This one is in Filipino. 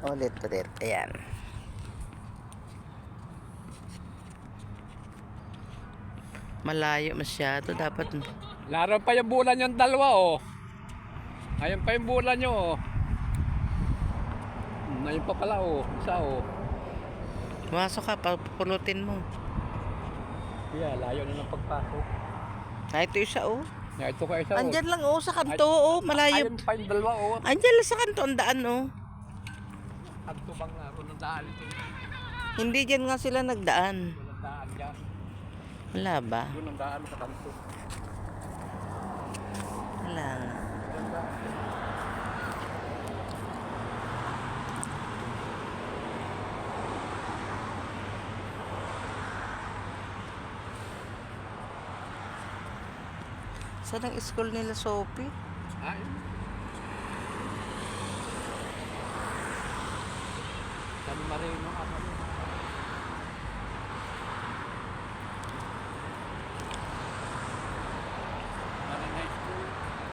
Ulit. Ayan. Malayo masyado. Dapat. Laro pa yung bulan yung dalawa, oh. Ayun pa yung bulan nyo, oh. Ayun pa pala, oh. Isa, oh. Pumasok ka. Papulutin mo. Yeah, layo na ng pagpasok. Ito isa oh. Yeah, ito ka isa, oh. Andyan lang oh. Sa kanto oh. Malayo. Ayun pa yung dalawa, oh. Andyan lang sa kanto. Ang daan oh. Kanto bang laro ng daan ito? Hindi dyan nga sila nagdaan. Walang daan dyan. Wala ba? Yun ang daan sa kanto. Wala nga. Walang daan. Saan ang school nila, Sophie? Ayun. San Marino, ano yun?